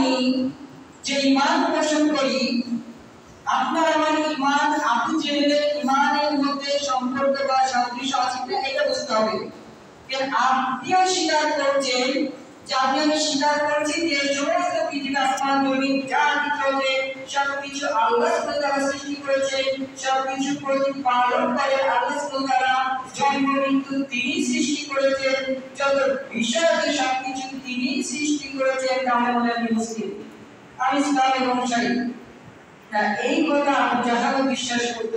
আমি যে ঈমান পোষণ করি, আপনার আমার ঈমান আবু জেহেলের ঈমানের মধ্যে সম্পর্ক বা সাদৃশ্য আছে কিনা এটা বুঝতে হবে। আপনিও স্বীকার করছেন যে আমি স্বীকার করছি যে সমস্ত পৃথিবী আসমান জমিন যা কিছু আছে সবকিছু আল্লাহ সুবহানাহু ওয়া তাআলা সৃষ্টি করেছেন, সবকিছু প্রতিপালন করে আল্লাহ সুবহানাহু ওয়া তাআলা, জন্ম মৃত্যু তিনি সৃষ্টি করেছেন, যত বিষয় আছে সবকিছু তিনি সৃষ্টি করেছেন। তাহলে বলে আমি মুসলিম, আমি ইসলামের অনুসারী। এই কথা আবু জাহাল বিশ্বাস করত,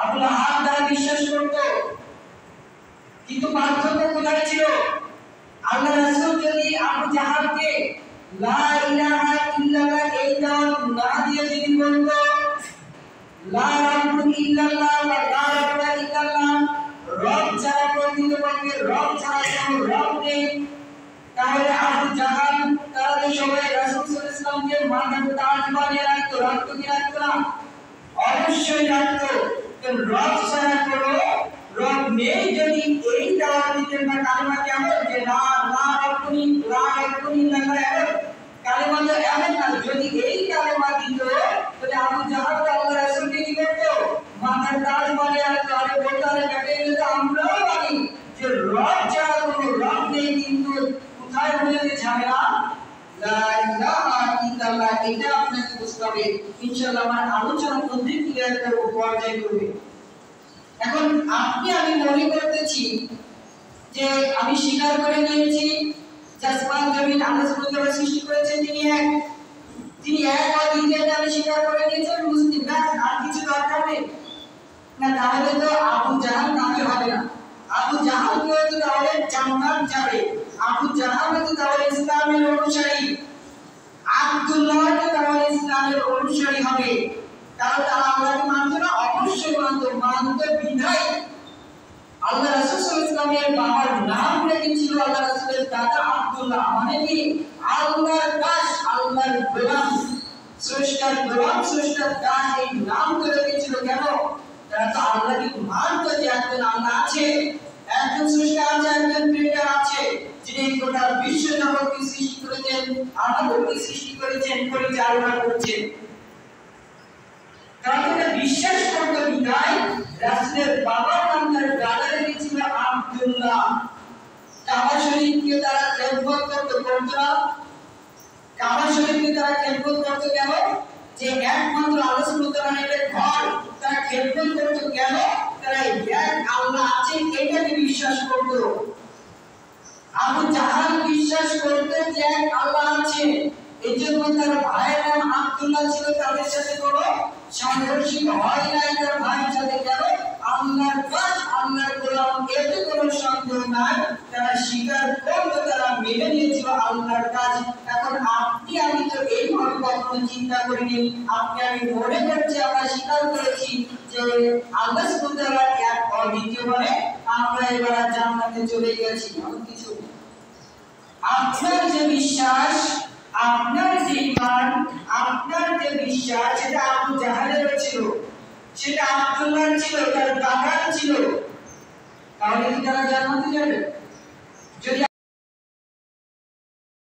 আবু লাহাব তারা বিশ্বাস করত। কিন্তু পার্থক্য কোথায় ছিল? আল্লাহ রাসূল যদি আবু জাহালকে লা ইলাহা ইল্লাল্লাহ এই দাওয়াত না দিয়ে যদি বলতো লা রাব্বুন ইল্লাল্লাহ ওয়া লা রাব্বা ইল্লাল্লাহ, রব ছাড়া প্রকৃতপক্ষে রব ছাড়া কোনো রব নেই, তাহলে আবু জাহাল তারা তো সবাই রাসূল সাল্লাল্লাহু আলাইহি ওয়াসাল্লামকে মাথার তাজ বানিয়ে রাখতো, রাখতো কি রাখতো না? অবশ্যই রাখতো। রব ছাড়া কোনো রব নেই যদি এই দাওয়াত দিতেন না কালেমা কেমন যে লা রাব্বুনি ইল্লাল্লাহ, কালেমা তো এমন না। যদি এই কালেমা দিত তাহলে আবু জাহাল আল্লাহ রাসূলকে কি করতো? মাথার তাজ বানিয়ে রাখতো। আরে বলতো আরে ব্যাপারে তো আমরাও জানি যে রব ছাড়া কোনো রব নেই, কিন্তু কোথায় বলেছে ঝামেলা? লা ইলাহা ইল্লাল্লাহ। এটা আপনাকে বুঝতে হবে। ইনশাআল্লাহ আমার আলোচনা মধ্যে ক্লিয়ার করব, পর্যায় করবে। এখন আপনি আমি মনে করতেছি যে আমি স্বীকার করে নিয়েছি যে আসমান জমিন আল্লাহ সুবহানাহু ওয়া তাআলা সৃষ্টি করেছেন, তিনি এক আর দ্বিতীয়টা আমি স্বীকার করে নিয়েছি, আমি মুসলিম। না, আর কিছু দরকার নেই। না, তাহলে তো আবু জাহাল নামে হবে না। আবু জাহাল তো তাহলে জান্নাত যাবে, আবু জাহাল তো তাহলে ইসলামের অনুসারী, আব্দুল্লাহ তো তাহলে ইসলামের অনুসারী হবে। কারণ তারা আল্লাহকে মানতো না? অবশ্যই মানতো বিধায় আল্লাহ রাসূল সাল্লাল্লাহু আলাইহি ওয়াসাল্লামের বাবার নাম রেখেছিল আল্লাহ রাসূলের দাদা আব্দুল্লাহ, মানে কি আল্লাহর দাস, আল্লাহর গোলাম, স্রষ্টার গোলাম, স্রষ্টার দাস। এই নাম তো রেখেছিল কেন? তারা তো আল্লাহকে মানতো যে একজন আল্লাহ আছে, একজন স্রষ্টা আছে, একজন ক্রিয়েটর আছে, যিনি গোটা বিশ্ব জগৎকে সৃষ্টি করেছেন, আমাদেরকে সৃষ্টি করেছেন, পরিচালনা করছেন। তারা বিশ্বাস করতে বিদায় রাসূলের বাবার নাম তার দাদা রেখেছিল আব্দুল্লাহ। কাবা শরীফকে তারা খেদমত করতো, করতো না? কাবা শরীফকে তারা খেদমত করতো কেন? যে একমাত্র আল্লাহ সুবহানাহু ওয়া তাআলার একটা ঘর, তারা খেদমত করতো কেন? তারা এক আল্লাহ আছেন এটাকে বিশ্বাস করতো। আবু জাহাল বিশ্বাস করতো যে এক আল্লাহ আছে, এজন্য তার ভাইয়ের নাম আব্দুল্লাহ ছিল, তাদের সাথে কোনো সাংঘর্ষিক হয় নাই তার ভাইয়ের সাথে। কেন? আল্লাহর কাজ, আল্লাহর গোলাম, এতে কোনো সন্দেহ নাই। তারা স্বীকার করতো, তারা মেনে নিয়েছিল আল্লাহর কাজ। এখন আপনি আমি তো এইভাবে কখনো চিন্তা করিনি। আপনি আমি মনে করছি, আমরা স্বীকার করেছি যে আল্লাহ সুবহানাহু ওয়া তাআলা এক অদ্বিতীয়, মানে আমরা এবার জান্নাতে চলে গেছি, এমন কিছু। আপনার যে বিশ্বাস, আপনার যে ঈমান, আপনার যে বিশ্বাস, সেটা আবু জাহালের ছিল, সেটা আব্দুল্লাহর ছিল, তার দাদার ছিল। তাহলে কি তারা জান্নাতে যাবে? যদি